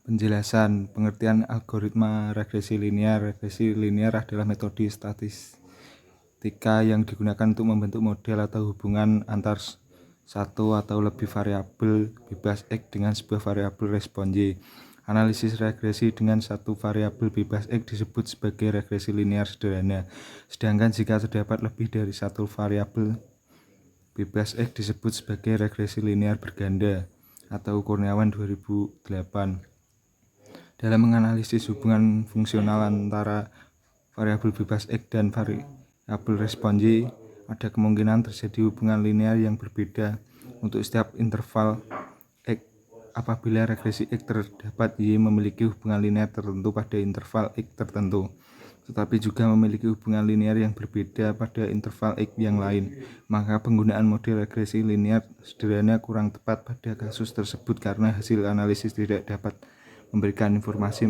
Penjelasan pengertian algoritma regresi linear. Regresi linear adalah metode statistika yang digunakan untuk membentuk model atau hubungan antar satu atau lebih variabel bebas X dengan sebuah variabel respon Y. Analisis regresi dengan satu variabel bebas X disebut sebagai regresi linear sederhana. Sedangkan jika terdapat lebih dari satu variabel bebas X disebut sebagai regresi linear berganda atau Kurniawan 2008. Dalam menganalisis hubungan fungsional antara variabel bebas X dan variabel respon Y, ada kemungkinan terjadi hubungan linear yang berbeda untuk setiap interval X. Apabila regresi X terdapat, Y memiliki hubungan linear tertentu pada interval X tertentu, tetapi juga memiliki hubungan linear yang berbeda pada interval X yang lain. Maka penggunaan model regresi linear sederhana kurang tepat pada kasus tersebut karena hasil analisis tidak dapat memberikan informasi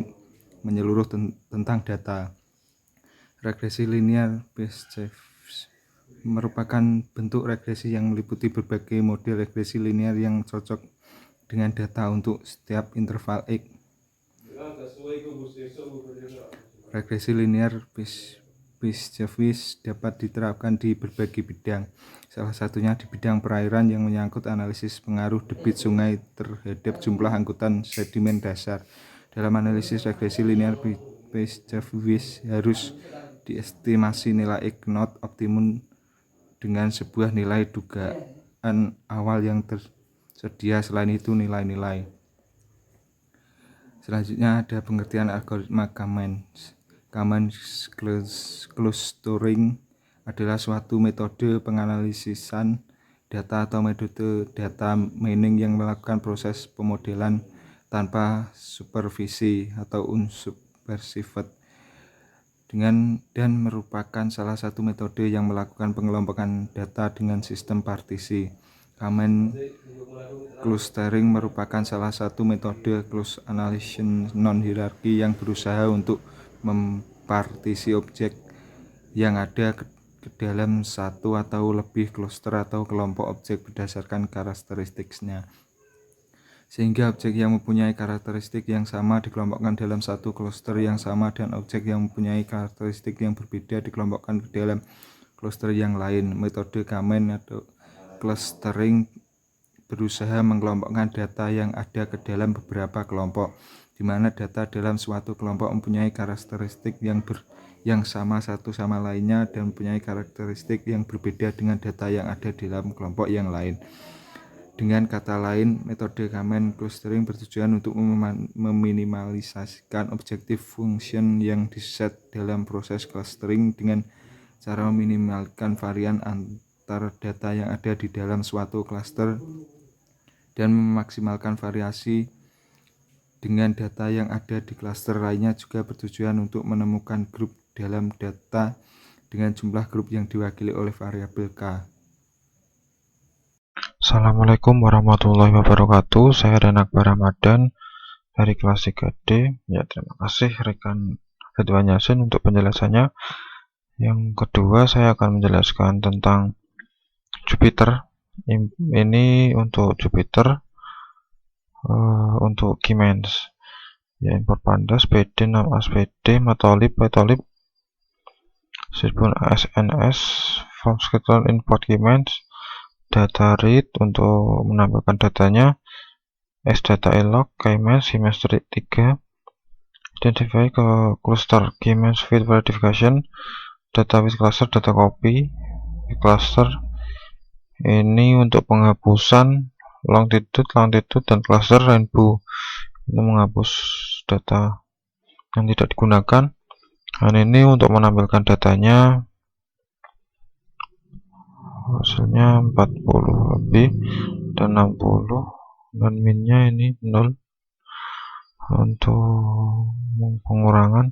menyeluruh tentang data. Regresi linear Beschew merupakan bentuk regresi yang meliputi berbagai model regresi linear yang cocok dengan data untuk setiap interval X. Regresi linear Beschew dapat diterapkan di berbagai bidang, salah satunya di bidang perairan yang menyangkut analisis pengaruh debit sungai terhadap jumlah angkutan sedimen dasar. Dalam analisis regresi linear, Beschew harus diestimasi nilai X not optimum dengan sebuah nilai dugaan awal yang tersedia. Selain itu, nilai-nilai selanjutnya ada pengertian algoritma Kamens clustering adalah suatu metode penganalisisan data atau metode data mining yang melakukan proses pemodelan tanpa supervisi atau unsupervised dan merupakan salah satu metode yang melakukan pengelompokan data dengan sistem partisi. Kamens clustering merupakan salah satu metode close analysis non-hierarki yang berusaha untuk mempartisi objek yang ada ke dalam satu atau lebih cluster atau kelompok objek berdasarkan karakteristiknya, sehingga objek yang mempunyai karakteristik yang sama dikelompokkan dalam satu cluster yang sama dan objek yang mempunyai karakteristik yang berbeda dikelompokkan ke dalam cluster yang lain. Metode Kamens atau clustering berusaha mengelompokkan data yang ada ke dalam beberapa kelompok, di mana data dalam suatu kelompok mempunyai karakteristik yang sama satu sama lainnya dan mempunyai karakteristik yang berbeda dengan data yang ada di dalam kelompok yang lain. Dengan kata lain, metode Kamens clustering bertujuan untuk meminimalisasikan objective function yang diset dalam proses clustering dengan cara meminimalkan varian antar data yang ada di dalam suatu cluster dan memaksimalkan variasi dengan data yang ada di cluster lainnya. Juga bertujuan untuk menemukan grup dalam data dengan jumlah grup yang diwakili oleh variabel K. Assalamualaikum warahmatullahi wabarakatuh. Saya Akbar Ramadan dari kelas 3D. Ya, terima kasih rekan Ridwan Yasin untuk penjelasannya. Yang kedua, saya akan menjelaskan tentang Jupyter. Ini untuk Jupyter, untuk Kamens. Ya, import pandas, PD, nama SPD, matolib, sysbun SNS, form schedule import Kamens, data read untuk menampilkan datanya, sdata log, Kamens, semester 3, identify ke cluster, Kamens with verification, data with cluster, data copy, cluster. Ini untuk penghapusan longitude, dan cluster rainbow. Ini menghapus data yang tidak digunakan. Dan ini untuk menampilkan datanya, hasilnya 40 lebih dan 60, dan minnya ini 0. Untuk pengurangan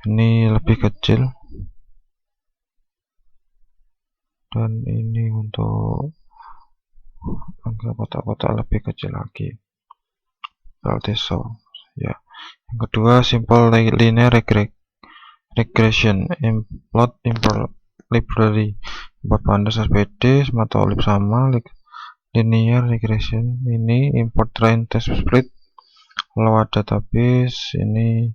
ini lebih kecil, dan ini untuk angka kotak-kotak lebih kecil lagi. Ya. Yang kedua, simple linear regression, import library, import pandas SPD, matolib sama, linear regression ini import train test split, lewat database. Ini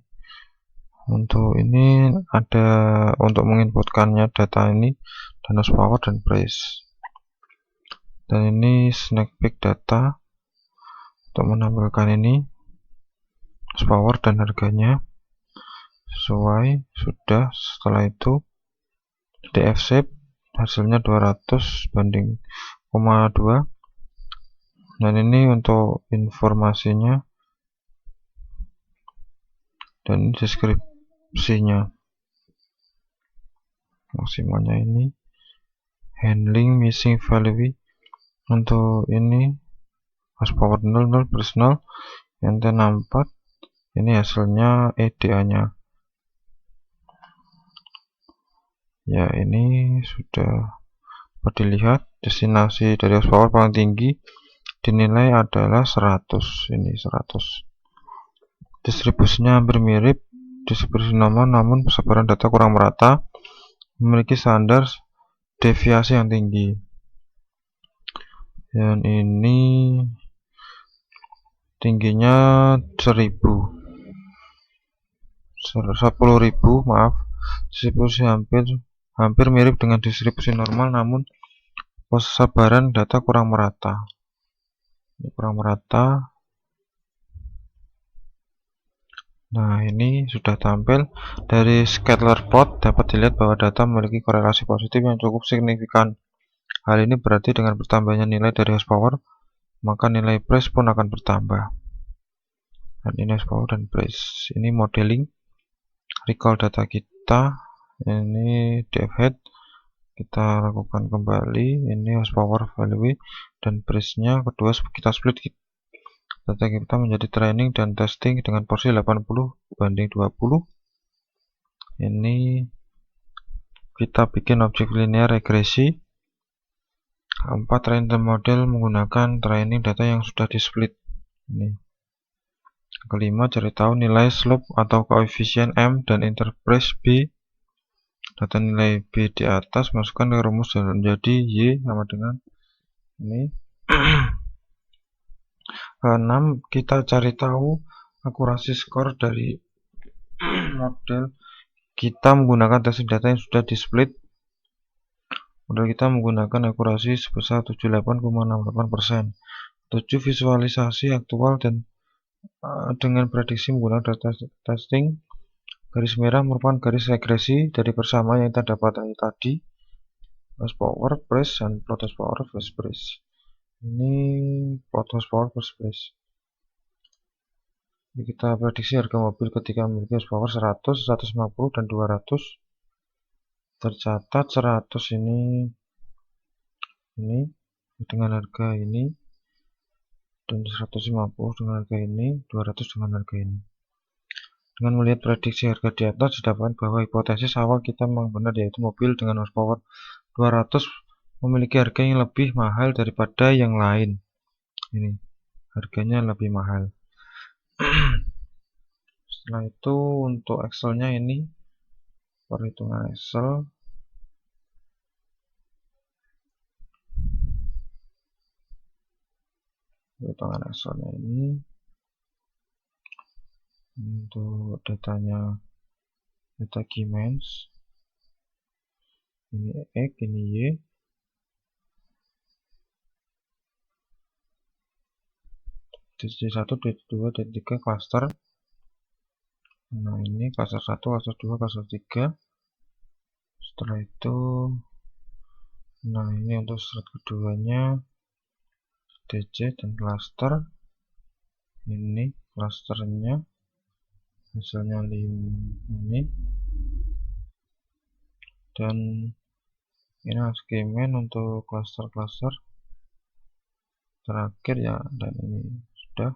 untuk ini ada untuk menginputkannya data ini dan horsepower dan price. Dan ini snack peek data untuk menampilkan ini horsepower dan harganya sesuai sudah. Setelah itu DF shape hasilnya 200 banding 0,2. dan ini untuk informasinya dan deskripsinya. Maksimalnya ini handling missing value untuk ini horsepower 00 personal nt 64. Ini hasilnya EDA nya ya. Ini sudah dapat dilihat destinasi dari horsepower paling tinggi dinilai adalah 100. Ini 100. Distribusinya hampir mirip distribusi nomor, namun persebaran data kurang merata, memiliki standar deviasi yang tinggi. Dan ini tingginya 10.000 maaf. Distribusi hampir mirip dengan distribusi normal, namun persebaran data kurang merata. Ini kurang merata. Nah, ini sudah tampil. Dari scatter plot dapat dilihat bahwa data memiliki korelasi positif yang cukup signifikan. Hal ini berarti dengan bertambahnya nilai dari horsepower, maka nilai price pun akan bertambah. Dan ini horsepower dan price. Ini modeling. Recall data kita. Ini DF head. Kita lakukan kembali. Ini horsepower value dan price-nya. Kedua kita split data kita menjadi training dan testing dengan porsi 80 banding 20. Ini kita bikin objek linear regresi. 4 random model menggunakan training data yang sudah di split. Ini. Kelima, cari tahu nilai slope atau koefisien M dan interpret B. Data nilai B di atas masukkan ke rumus dan menjadi Y sama dengan ini. 6. Kita cari tahu akurasi skor dari model kita menggunakan testing data yang sudah di split. Model kita menggunakan akurasi sebesar 78,68%. 7. Visualisasi aktual dan dengan prediksi menggunakan data testing. Garis merah merupakan garis regresi dari persamaan yang kita dapat tadi. Horsepower, price, dan plot horsepower versus price. Ini plot horsepower versus price. Ini kita prediksi harga mobil ketika memiliki horsepower 100, 150, dan 200. Tercatat 100 ini dengan harga ini, dan 150 dengan harga ini, 200 dengan harga ini. Dengan melihat prediksi harga di atas, didapatkan bahwa hipotesis awal kita memang benar, yaitu mobil dengan horsepower 200 memiliki harga yang lebih mahal daripada yang lain. Ini harganya lebih mahal. Setelah itu untuk Excel-nya ini perhitungan Excel. Perhitungan Excel-nya ini untuk datanya data Keyman's. Ini X, ini Y. D1, D2, D3 cluster. Nah, ini cluster 1, cluster 2, cluster 3. Setelah itu, nah ini untuk slide keduanya DC dan cluster. Ini clusternya misalnya ini, dan ini skema untuk cluster-cluster terakhir ya. Dan ini sudah.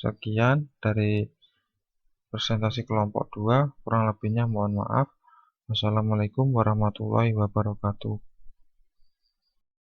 Sekian dari presentasi kelompok 2, kurang lebihnya mohon maaf. Wassalamualaikum warahmatullahi wabarakatuh.